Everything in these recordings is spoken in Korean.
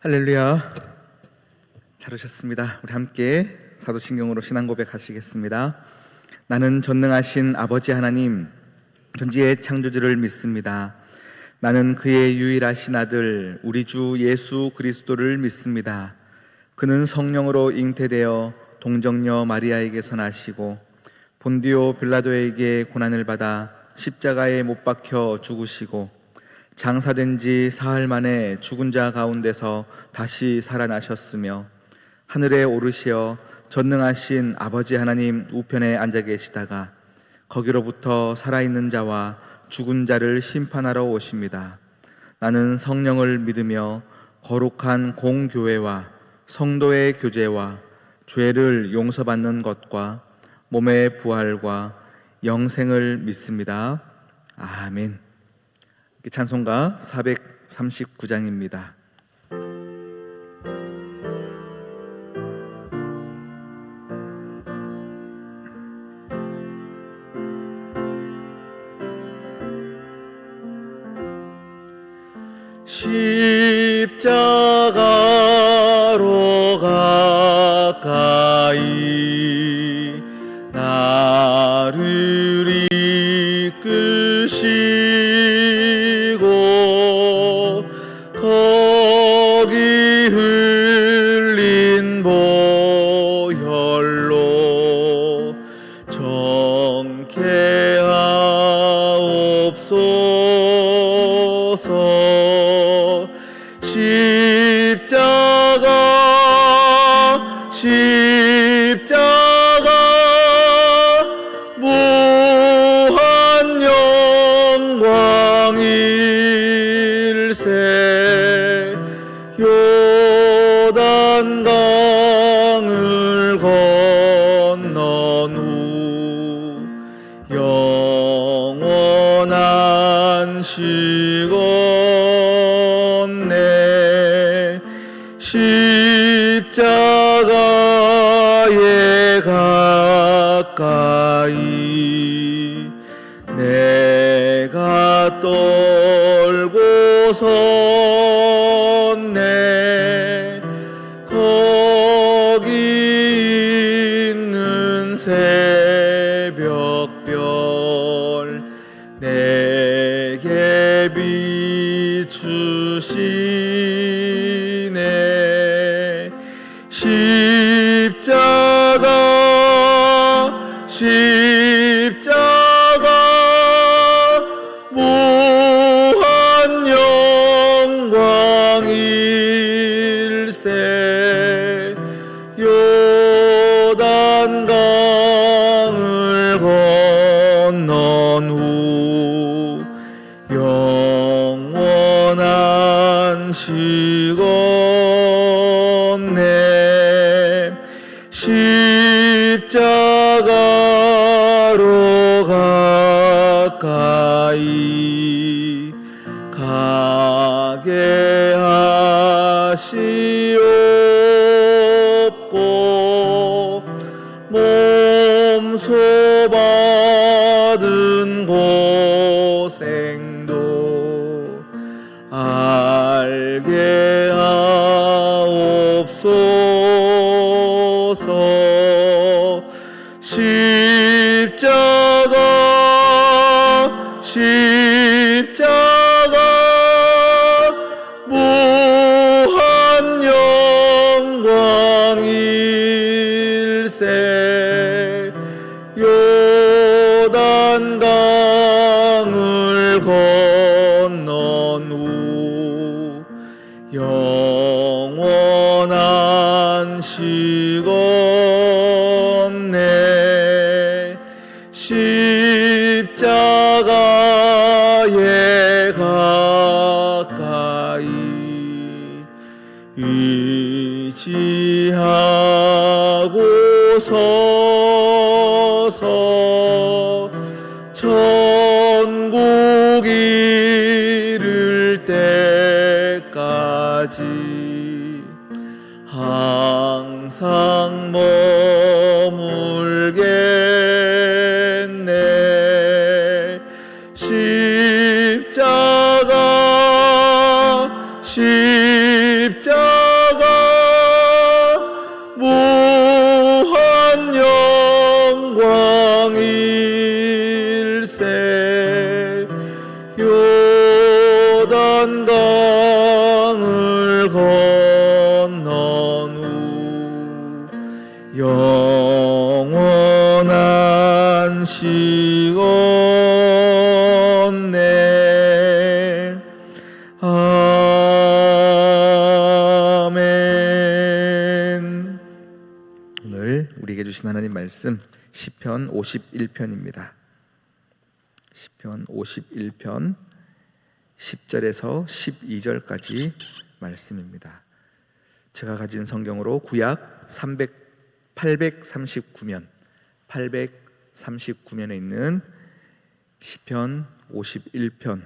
할렐루야. 잘 오셨습니다. 우리 함께 사도신경으로 신앙 고백하시겠습니다. 나는 전능하신 아버지 하나님, 전지의 창조주를 믿습니다. 나는 그의 유일하신 아들 우리 주 예수 그리스도를 믿습니다. 그는 성령으로 잉태되어 동정녀 마리아에게서 나시고 본디오 빌라도에게 고난을 받아 십자가에 못 박혀 죽으시고 장사된 지 사흘 만에 죽은 자 가운데서 다시 살아나셨으며 하늘에 오르시어 전능하신 아버지 하나님 우편에 앉아 계시다가 거기로부터 살아있는 자와 죽은 자를 심판하러 오십니다. 나는 성령을 믿으며 거룩한 공교회와 성도의 교제와 죄를 용서받는 것과 몸의 부활과 영생을 믿습니다. 아멘. 찬송가 439장입니다. 십자가로 가까이 나를 이끄시고 거기 흘린 보혈로 정케 하옵소서. 십자가 무한 영광일세. 요단강을 건넌 후 영원한 시건네. 십자가에 가까이 내가 떨고 섰네. 거기 있는 새벽별 내게 비추시네. 십자가 무한 영광일세. 요단강을 건넌 후 영원한 시건네. 십자가로 가까이 가게 하시옵고 몸소 받은 고생도 알게 하옵소서. 십자가 무한 영광일세. 요단강을 건넌 후 영원한 시건네. 십자가에 가까이 의지하고 서서 천국 이를 때까지 항상 머물겠네. 십자가 영원한 시온네. 아멘. 오늘 우리에게 주신 하나님 말씀 시편 51편입니다. 시편 51편 10절에서 12절까지 말씀입니다. 제가 가진 성경으로 구약 839면에 있는 시편 51편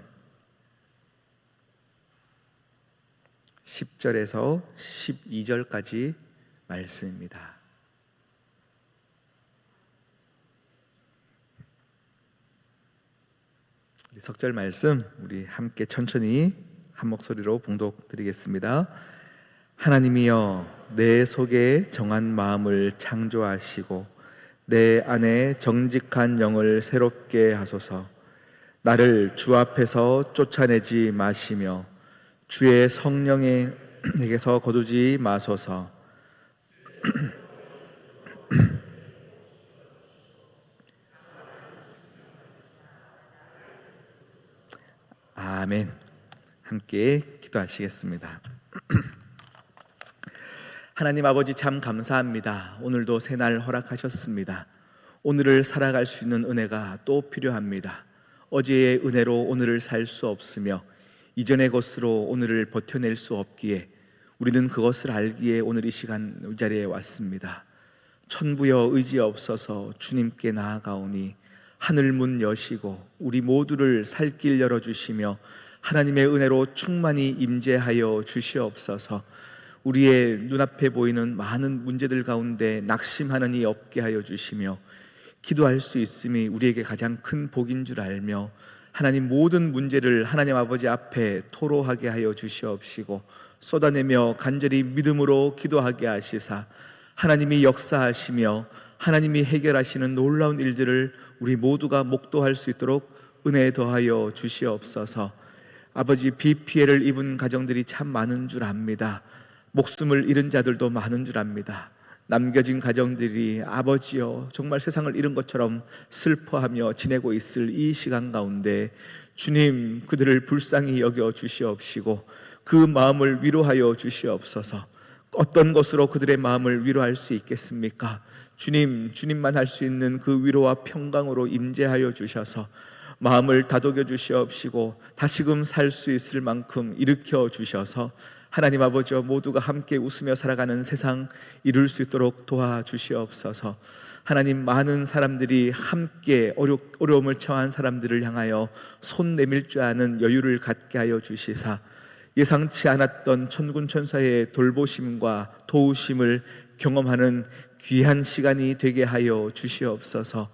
10절에서 12절까지 말씀입니다. 우리 석절 말씀 우리 함께 천천히 한 목소리로 봉독드리겠습니다. 하나님이여, 내 속에 정한 마음을 창조하시고 내 안에 정직한 영을 새롭게 하소서. 나를 주 앞에서 쫓아내지 마시며 주의 성령에게서 거두지 마소서. 아멘. 함께 기도하시겠습니다. 하나님 아버지, 참 감사합니다. 오늘도 새날 허락하셨습니다. 오늘을 살아갈 수 있는 은혜가 또 필요합니다. 어제의 은혜로 오늘을 살 수 없으며 이전의 것으로 오늘을 버텨낼 수 없기에 우리는 그것을 알기에 오늘 이 시간 이 자리에 왔습니다. 천부여 의지없어서 주님께 나아가오니 하늘 문 여시고 우리 모두를 살 길 열어주시며 하나님의 은혜로 충만히 임재하여 주시옵소서. 우리의 눈앞에 보이는 많은 문제들 가운데 낙심하는 이 없게 하여 주시며 기도할 수 있음이 우리에게 가장 큰 복인 줄 알며 하나님 모든 문제를 하나님 아버지 앞에 토로하게 하여 주시옵시고 쏟아내며 간절히 믿음으로 기도하게 하시사 하나님이 역사하시며 하나님이 해결하시는 놀라운 일들을 우리 모두가 목도할 수 있도록 은혜 더하여 주시옵소서. 아버지, 비 피해를 입은 가정들이 참 많은 줄 압니다. 목숨을 잃은 자들도 많은 줄 압니다. 남겨진 가정들이 아버지여 정말 세상을 잃은 것처럼 슬퍼하며 지내고 있을 이 시간 가운데 주님, 그들을 불쌍히 여겨 주시옵시고 그 마음을 위로하여 주시옵소서. 어떤 것으로 그들의 마음을 위로할 수 있겠습니까? 주님, 주님만 할 수 있는 그 위로와 평강으로 임재하여 주셔서 마음을 다독여 주시옵시고 다시금 살 수 있을 만큼 일으켜 주셔서 하나님 아버지와 모두가 함께 웃으며 살아가는 세상 이룰 수 있도록 도와주시옵소서. 하나님, 많은 사람들이 함께 어려움을 처한 사람들을 향하여 손 내밀 줄 아는 여유를 갖게 하여 주시사 예상치 않았던 천군천사의 돌보심과 도우심을 경험하는 귀한 시간이 되게 하여 주시옵소서.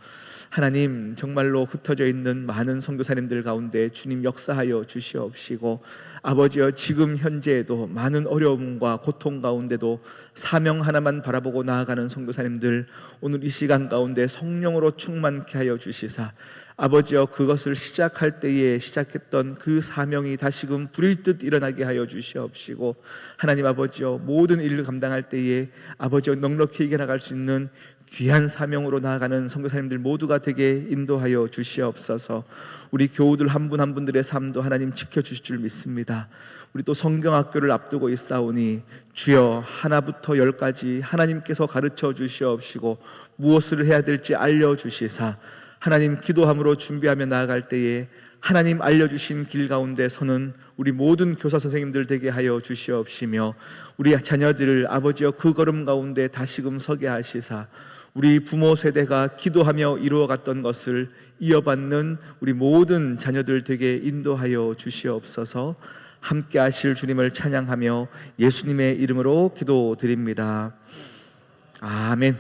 하나님, 정말로 흩어져 있는 많은 선교사님들 가운데 주님 역사하여 주시옵시고 아버지여, 지금 현재에도 많은 어려움과 고통 가운데도 사명 하나만 바라보고 나아가는 선교사님들 오늘 이 시간 가운데 성령으로 충만케 하여 주시사 아버지여, 그것을 시작할 때에 시작했던 그 사명이 다시금 불일 듯 일어나게 하여 주시옵시고 하나님 아버지여, 모든 일을 감당할 때에 아버지여 넉넉히 이겨나갈 수 있는 귀한 사명으로 나아가는 선교사님들 모두가 되게 인도하여 주시옵소서. 우리 교우들 한 분 한 분들의 삶도 하나님 지켜주실 줄 믿습니다. 우리 또 성경학교를 앞두고 있사오니 주여, 하나부터 열까지 하나님께서 가르쳐 주시옵시고 무엇을 해야 될지 알려주시사 하나님 기도함으로 준비하며 나아갈 때에 하나님 알려주신 길 가운데 서는 우리 모든 교사 선생님들 되게 하여 주시옵시며 우리 자녀들을 아버지여 그 걸음 가운데 다시금 서게 하시사 우리 부모 세대가 기도하며 이루어갔던 것을 이어받는 우리 모든 자녀들 되게 인도하여 주시옵소서. 함께 하실 주님을 찬양하며 예수님의 이름으로 기도드립니다. 아멘.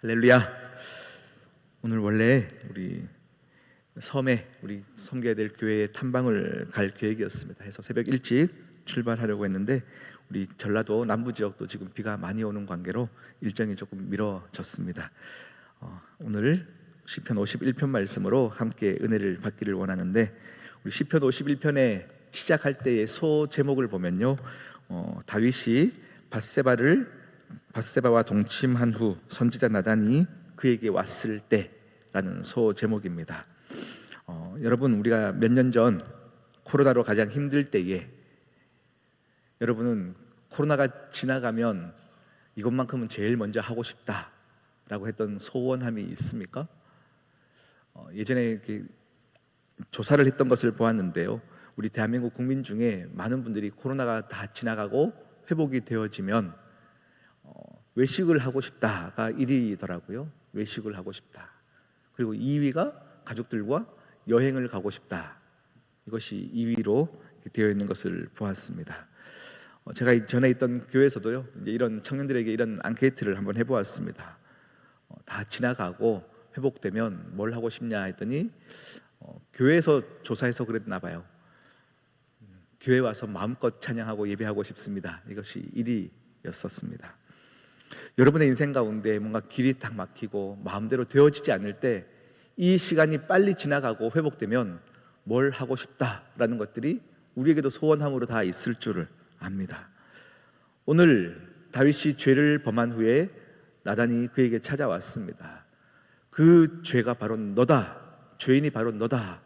할렐루야. 오늘 원래 우리 섬에 우리 섬겨야 될 교회에 탐방을 갈 계획이었습니다. 해서 새벽 일찍 출발하려고 했는데 우리 전라도 남부 지역도 지금 비가 많이 오는 관계로 일정이 조금 미뤄졌습니다. 오늘 시편 51편 말씀으로 함께 은혜를 받기를 원하는데 우리 시편 51편에 시작할 때의 소 제목을 보면요, 다윗이 밧세바를 밧세바와 동침한 후 선지자 나단이 그에게 왔을 때라는 소 제목입니다. 여러분, 우리가 몇 년 전 코로나로 가장 힘들 때에 여러분은 코로나가 지나가면 이것만큼은 제일 먼저 하고 싶다라고 했던 소원함이 있습니까? 예전에 이렇게 조사를 했던 것을 보았는데요, 우리 대한민국 국민 중에 많은 분들이 코로나가 다 지나가고 회복이 되어지면 외식을 하고 싶다가 1위더라고요. 외식을 하고 싶다. 그리고 2위가 가족들과 여행을 가고 싶다. 이것이 2위로 되어 있는 것을 보았습니다. 제가 전에 있던 교회에서도요, 이제 이런 청년들에게 이런 앙케이트를 한번 해보았습니다. 다 지나가고 회복되면 뭘 하고 싶냐 했더니 교회에서 조사해서 그랬나 봐요. 교회 와서 마음껏 찬양하고 예배하고 싶습니다. 이것이 1위였었습니다. 여러분의 인생 가운데 뭔가 길이 딱 막히고 마음대로 되어지지 않을 때 이 시간이 빨리 지나가고 회복되면 뭘 하고 싶다라는 것들이 우리에게도 소원함으로 다 있을 줄을 압니다. 오늘 다윗이 죄를 범한 후에 나단이 그에게 찾아왔습니다. 그 죄가 바로 너다, 죄인이 바로 너다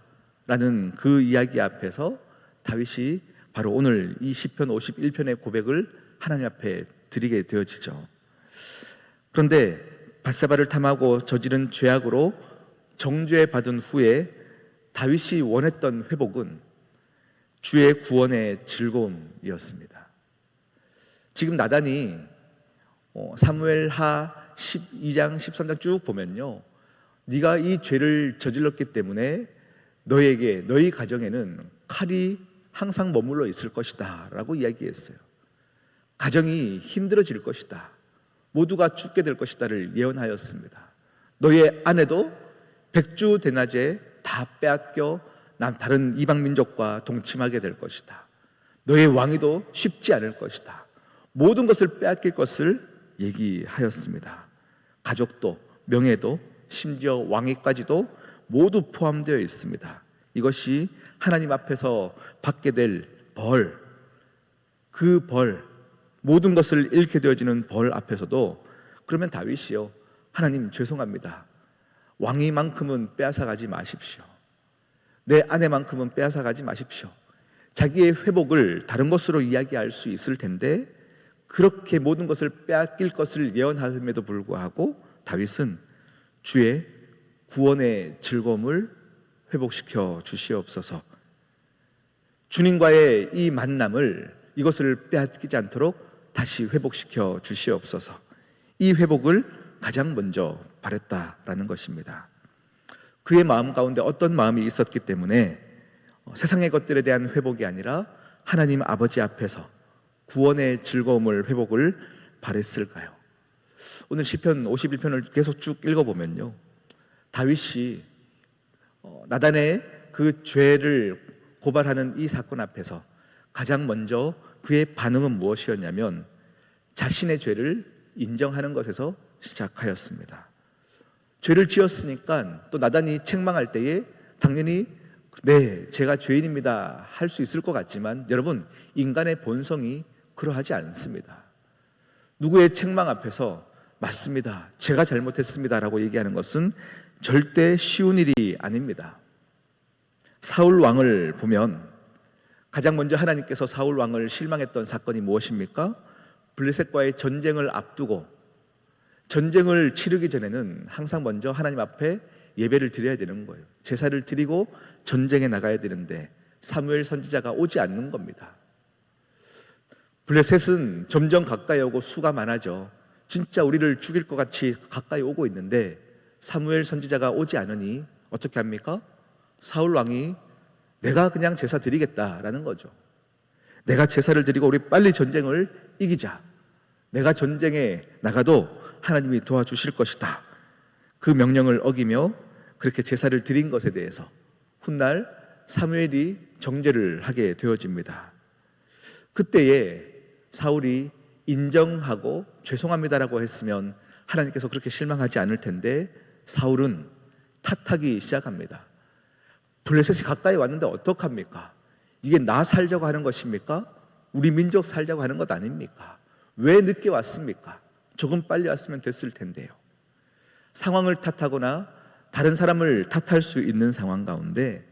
라는 그 이야기 앞에서 다윗이 바로 오늘 이 시편 51편의 고백을 하나님 앞에 드리게 되어지죠. 그런데 밧세바를 탐하고 저지른 죄악으로 정죄받은 후에 다윗이 원했던 회복은 주의 구원의 즐거움이었습니다. 지금 나단이 사무엘하 12장 13장 쭉 보면요, 네가 이 죄를 저질렀기 때문에 너에게, 너희 가정에는 칼이 항상 머물러 있을 것이다 라고 이야기했어요. 가정이 힘들어질 것이다, 모두가 죽게 될 것이다를 예언하였습니다. 너의 아내도 백주대낮에 다 빼앗겨 다른 이방민족과 동침하게 될 것이다. 너의 왕위도 쉽지 않을 것이다. 모든 것을 빼앗길 것을 얘기하였습니다. 가족도, 명예도, 심지어 왕위까지도 모두 포함되어 있습니다. 이것이 하나님 앞에서 받게 될 벌, 그 벌, 모든 것을 잃게 되어지는 벌 앞에서도, 그러면 다윗이요, 하나님 죄송합니다, 왕위만큼은 빼앗아가지 마십시오. 내 아내만큼은 빼앗아가지 마십시오. 자기의 회복을 다른 것으로 이야기할 수 있을 텐데 그렇게 모든 것을 빼앗길 것을 예언함에도 불구하고 다윗은 주의 구원의 즐거움을 회복시켜 주시옵소서, 주님과의 이 만남을, 이것을 빼앗기지 않도록 다시 회복시켜 주시옵소서, 이 회복을 가장 먼저 바랬다라는 것입니다. 그의 마음 가운데 어떤 마음이 있었기 때문에 세상의 것들에 대한 회복이 아니라 하나님 아버지 앞에서 구원의 즐거움을, 회복을 바랬을까요? 오늘 시편 51편을 계속 쭉 읽어보면요, 다윗이 나단의 그 죄를 고발하는 이 사건 앞에서 가장 먼저 그의 반응은 무엇이었냐면 자신의 죄를 인정하는 것에서 시작하였습니다. 죄를 지었으니까 또 나단이 책망할 때에 당연히 네, 제가 죄인입니다 할 수 있을 것 같지만 여러분, 인간의 본성이 그러하지 않습니다. 누구의 책망 앞에서 맞습니다, 제가 잘못했습니다 라고 얘기하는 것은 절대 쉬운 일이 아닙니다. 사울 왕을 보면 가장 먼저 하나님께서 사울 왕을 실망했던 사건이 무엇입니까? 블레셋과의 전쟁을 앞두고 전쟁을 치르기 전에는 항상 먼저 하나님 앞에 예배를 드려야 되는 거예요. 제사를 드리고 전쟁에 나가야 되는데 사무엘 선지자가 오지 않는 겁니다. 블레셋은 점점 가까이 오고 수가 많아져 진짜 우리를 죽일 것 같이 가까이 오고 있는데 사무엘 선지자가 오지 않으니 어떻게 합니까? 사울 왕이 내가 그냥 제사 드리겠다라는 거죠. 내가 제사를 드리고 우리 빨리 전쟁을 이기자, 내가 전쟁에 나가도 하나님이 도와주실 것이다, 그 명령을 어기며 그렇게 제사를 드린 것에 대해서 훗날 사무엘이 정죄를 하게 되어집니다. 그때에 사울이 인정하고 죄송합니다라고 했으면 하나님께서 그렇게 실망하지 않을 텐데 사울은 탓하기 시작합니다. 블레셋이 가까이 왔는데 어떡합니까? 이게 나 살자고 하는 것입니까? 우리 민족 살자고 하는 것 아닙니까? 왜 늦게 왔습니까? 조금 빨리 왔으면 됐을 텐데요. 상황을 탓하거나 다른 사람을 탓할 수 있는 상황 가운데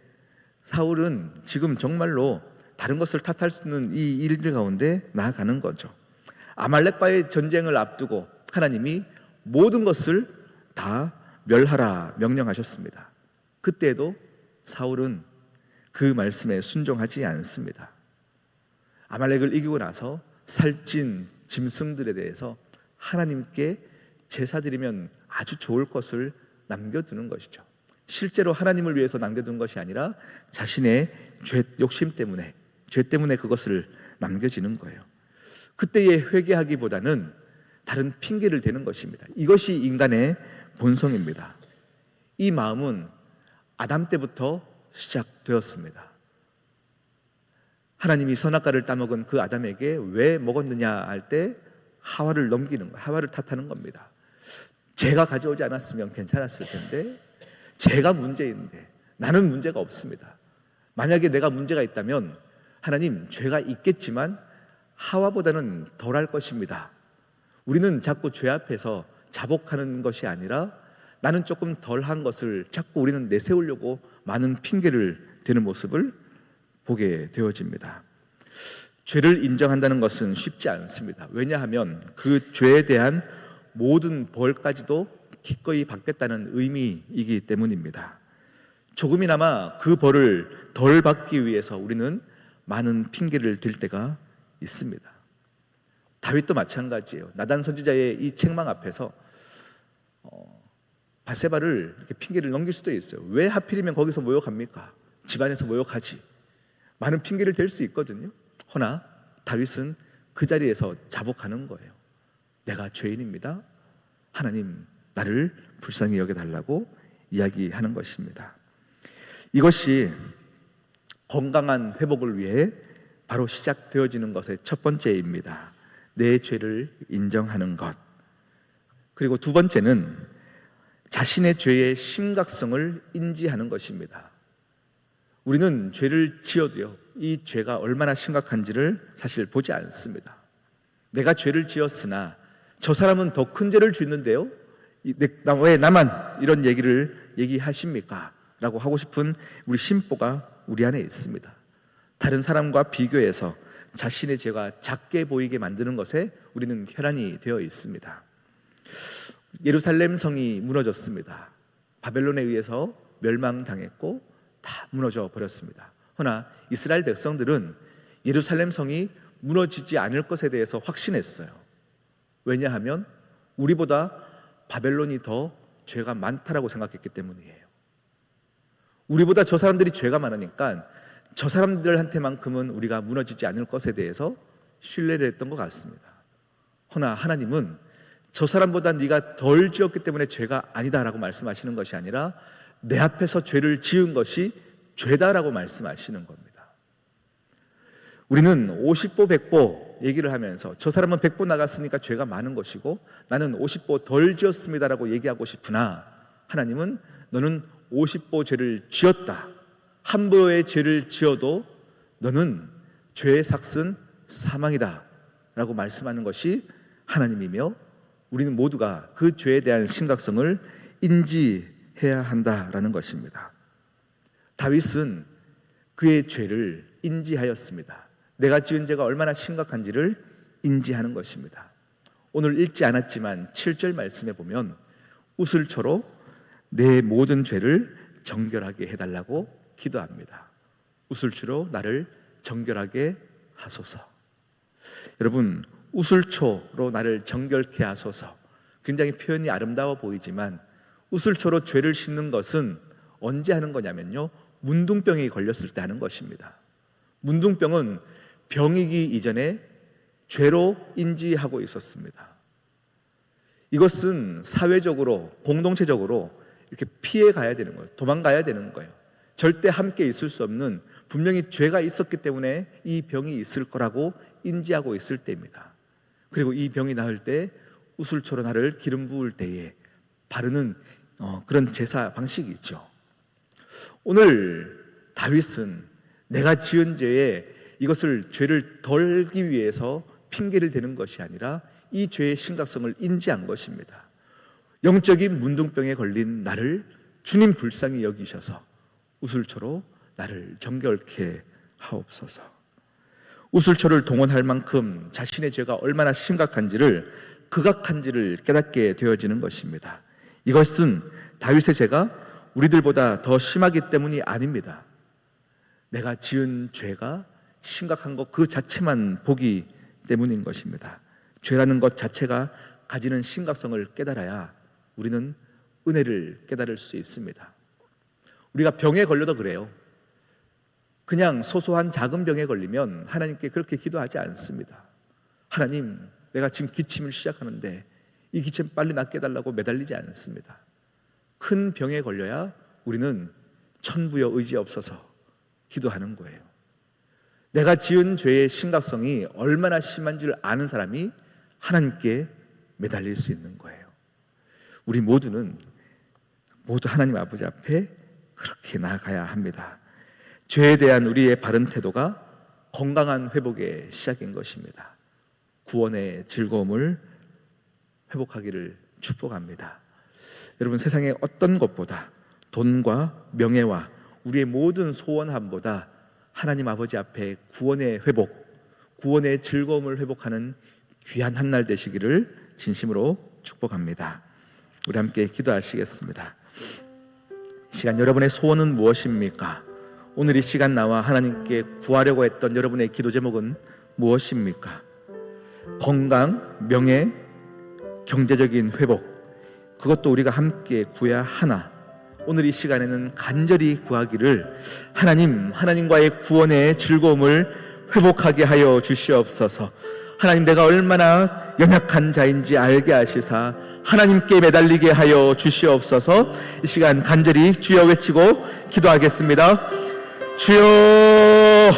사울은 지금 정말로 다른 것을 탓할 수 있는 이 일들 가운데 나아가는 거죠. 아말렉과의 전쟁을 앞두고 하나님이 모든 것을 다 멸하라 명령하셨습니다. 그때도 사울은 그 말씀에 순종하지 않습니다. 아말렉을 이기고 나서 살찐 짐승들에 대해서 하나님께 제사 드리면 아주 좋을 것을 남겨두는 것이죠. 실제로 하나님을 위해서 남겨둔 것이 아니라 자신의 욕심 때문에, 죄 때문에 그것을 남겨지는 거예요. 그때에 회개하기보다는 다른 핑계를 대는 것입니다. 이것이 인간의 본성입니다. 이 마음은 아담 때부터 시작되었습니다. 하나님이 선악과를 따먹은 그 아담에게 왜 먹었느냐 할 때 하와를 넘기는 거예요. 하와를 탓하는 겁니다. 제가 가져오지 않았으면 괜찮았을 텐데, 제가 문제인데 나는 문제가 없습니다. 만약에 내가 문제가 있다면 하나님, 죄가 있겠지만 하와보다는 덜할 것입니다. 우리는 자꾸 죄 앞에서 자복하는 것이 아니라 나는 조금 덜한 것을 자꾸 우리는 내세우려고 많은 핑계를 대는 모습을 보게 되어집니다. 죄를 인정한다는 것은 쉽지 않습니다. 왜냐하면 그 죄에 대한 모든 벌까지도 기꺼이 받겠다는 의미이기 때문입니다. 조금이나마 그 벌을 덜 받기 위해서 우리는 많은 핑계를 댈 때가 있습니다. 다윗도 마찬가지예요. 나단 선지자의 이 책망 앞에서 밧세바를 이렇게 핑계를 넘길 수도 있어요. 왜 하필이면 거기서 모욕합니까? 집안에서 모욕하지. 많은 핑계를 댈 수 있거든요. 허나 다윗은 그 자리에서 자복하는 거예요. 내가 죄인입니다. 하나님, 나를 불쌍히 여겨달라고 이야기하는 것입니다. 이것이 건강한 회복을 위해 바로 시작되어지는 것의 첫 번째입니다. 내 죄를 인정하는 것. 그리고 두 번째는 자신의 죄의 심각성을 인지하는 것입니다. 우리는 죄를 지어도요, 이 죄가 얼마나 심각한지를 사실 보지 않습니다. 내가 죄를 지었으나 저 사람은 더 큰 죄를 짓는데요, 왜 나만 이런 얘기를 얘기하십니까? 라고 하고 싶은 우리 심보가 우리 안에 있습니다. 다른 사람과 비교해서 자신의 죄가 작게 보이게 만드는 것에 우리는 혈안이 되어 있습니다. 예루살렘 성이 무너졌습니다. 바벨론에 의해서 멸망당했고 다 무너져 버렸습니다. 허나 이스라엘 백성들은 예루살렘 성이 무너지지 않을 것에 대해서 확신했어요. 왜냐하면 우리보다 바벨론이 더 죄가 많다라고 생각했기 때문이에요. 우리보다 저 사람들이 죄가 많으니까 저 사람들한테만큼은 우리가 무너지지 않을 것에 대해서 신뢰를 했던 것 같습니다. 허나 하나님은 저 사람보다 네가 덜 지었기 때문에 죄가 아니다라고 말씀하시는 것이 아니라 내 앞에서 죄를 지은 것이 죄다라고 말씀하시는 겁니다. 우리는 50보 100보 얘기를 하면서 저 사람은 100보 나갔으니까 죄가 많은 것이고 나는 50보 덜 지었습니다라고 얘기하고 싶으나 하나님은 너는 50보 죄를 지었다. 한 보의 죄를 지어도 너는 죄의 삭은 사망이다 라고 말씀하는 것이 하나님이며 우리는 모두가 그 죄에 대한 심각성을 인지해야 한다라는 것입니다. 다윗은 그의 죄를 인지하였습니다. 내가 지은 죄가 얼마나 심각한지를 인지하는 것입니다. 오늘 읽지 않았지만 7절 말씀에 보면 우슬초로 내 모든 죄를 정결하게 해달라고 기도합니다. 우슬초로 나를 정결하게 하소서. 여러분, 우슬초로 나를 정결케 하소서. 굉장히 표현이 아름다워 보이지만 우슬초로 죄를 씻는 것은 언제 하는 거냐면요, 문둥병이 걸렸을 때 하는 것입니다. 문둥병은 병이기 이전에 죄로 인지하고 있었습니다. 이것은 사회적으로, 공동체적으로 이렇게 피해 가야 되는 거예요. 도망가야 되는 거예요. 절대 함께 있을 수 없는, 분명히 죄가 있었기 때문에 이 병이 있을 거라고 인지하고 있을 때입니다. 그리고 이 병이 나을 때 우슬초로 나를 기름 부을 때에 바르는 그런 제사 방식이 있죠. 오늘 다윗은 내가 지은 죄에 이것을 죄를 덜기 위해서 핑계를 대는 것이 아니라 이 죄의 심각성을 인지한 것입니다. 영적인 문둥병에 걸린 나를 주님 불쌍히 여기셔서 우슬초로 나를 정결케 하옵소서. 우슬초를 동원할 만큼 자신의 죄가 얼마나 심각한지를, 극악한지를 깨닫게 되어지는 것입니다. 이것은 다윗의 죄가 우리들보다 더 심하기 때문이 아닙니다. 내가 지은 죄가 심각한 것 그 자체만 보기 때문인 것입니다. 죄라는 것 자체가 가지는 심각성을 깨달아야 우리는 은혜를 깨달을 수 있습니다. 우리가 병에 걸려도 그래요. 그냥 소소한 작은 병에 걸리면 하나님께 그렇게 기도하지 않습니다. 하나님, 내가 지금 기침을 시작하는데 이 기침 빨리 낫게 해달라고 매달리지 않습니다. 큰 병에 걸려야 우리는 천부여 의지 없어서 기도하는 거예요. 내가 지은 죄의 심각성이 얼마나 심한지를 아는 사람이 하나님께 매달릴 수 있는 거예요. 우리 모두 하나님 아버지 앞에 그렇게 나아가야 합니다. 죄에 대한 우리의 바른 태도가 건강한 회복의 시작인 것입니다. 구원의 즐거움을 회복하기를 축복합니다. 여러분, 세상의 어떤 것보다 돈과 명예와 우리의 모든 소원함보다 하나님 아버지 앞에 구원의 회복, 구원의 즐거움을 회복하는 귀한 한 날 되시기를 진심으로 축복합니다. 우리 함께 기도하시겠습니다. 이 시간 여러분의 소원은 무엇입니까? 오늘 이 시간 나와 하나님께 구하려고 했던 여러분의 기도 제목은 무엇입니까? 건강, 명예, 경제적인 회복, 그것도 우리가 함께 구해야 하나? 오늘 이 시간에는 간절히 구하기를 하나님과의 구원의 즐거움을 회복하게 하여 주시옵소서. 하나님, 내가 얼마나 연약한 자인지 알게 하시사 하나님께 매달리게 하여 주시옵소서. 이 시간 간절히 주여 외치고 기도하겠습니다. 주여,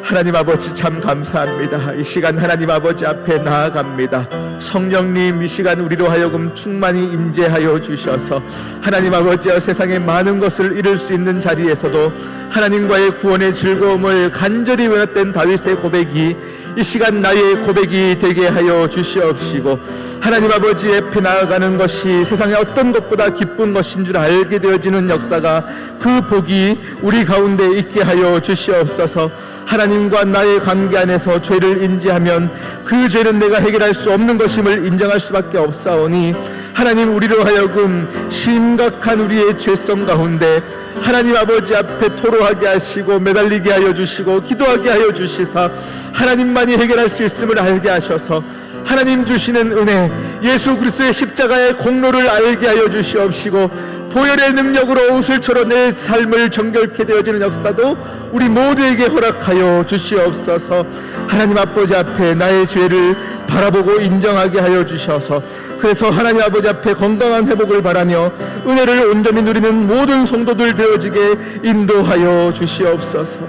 하나님 아버지 참 감사합니다. 이 시간 하나님 아버지 앞에 나아갑니다. 성령님, 이 시간 우리로 하여금 충만히 임재하여 주셔서 하나님 아버지여, 세상의 많은 것을 잃을 수 있는 자리에서도 하나님과의 구원의 즐거움을 간절히 외웠던 다윗의 고백이 이 시간 나의 고백이 되게 하여 주시옵시고, 하나님 아버지 앞에 나아가는 것이 세상의 어떤 것보다 기쁜 것인 줄 알게 되어지는 역사가, 그 복이 우리 가운데 있게 하여 주시옵소서. 하나님과 나의 관계 안에서 죄를 인지하면 그 죄는 내가 해결할 수 없는 것임을 인정할 수밖에 없사오니, 하나님, 우리로 하여금 심각한 우리의 죄성 가운데 하나님 아버지 앞에 토로하게 하시고 매달리게 하여 주시고 기도하게 하여 주시사 하나님만이 해결할 수 있음을 알게 하셔서 하나님 주시는 은혜, 예수 그리스도의 십자가의 공로를 알게 하여 주시옵시고, 보혈의 능력으로 우슬처로 내 삶을 정결케 되어지는 역사도 우리 모두에게 허락하여 주시옵소서. 하나님 아버지 앞에 나의 죄를 바라보고 인정하게 하여 주셔서, 그래서 하나님 아버지 앞에 건강한 회복을 바라며 은혜를 온전히 누리는 모든 성도들 되어지게 인도하여 주시옵소서.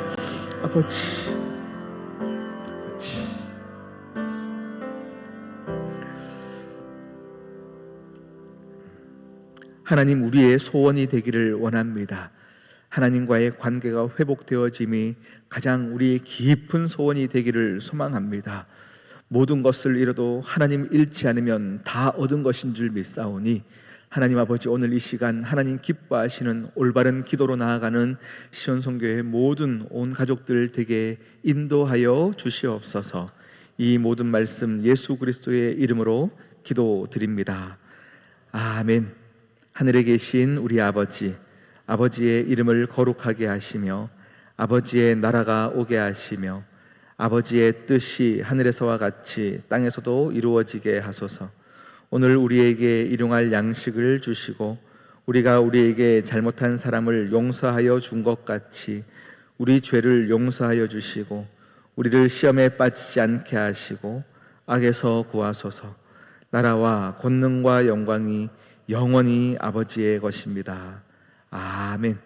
아버지, 하나님, 우리의 소원이 되기를 원합니다. 하나님과의 관계가 회복되어짐이 가장 우리의 깊은 소원이 되기를 소망합니다. 모든 것을 잃어도 하나님 잃지 않으면 다 얻은 것인 줄 믿사오니, 하나님 아버지, 오늘 이 시간 하나님 기뻐하시는 올바른 기도로 나아가는 시온성교회 모든 온 가족들 되게 인도하여 주시옵소서. 이 모든 말씀 예수 그리스도의 이름으로 기도드립니다. 아멘. 하늘에 계신 우리 아버지, 아버지의 이름을 거룩하게 하시며 아버지의 나라가 오게 하시며 아버지의 뜻이 하늘에서와 같이 땅에서도 이루어지게 하소서. 오늘 우리에게 일용할 양식을 주시고 우리가 우리에게 잘못한 사람을 용서하여 준 것 같이 우리 죄를 용서하여 주시고 우리를 시험에 빠지지 않게 하시고 악에서 구하소서. 나라와 권능과 영광이 영원히 아버지의 것입니다. 아멘.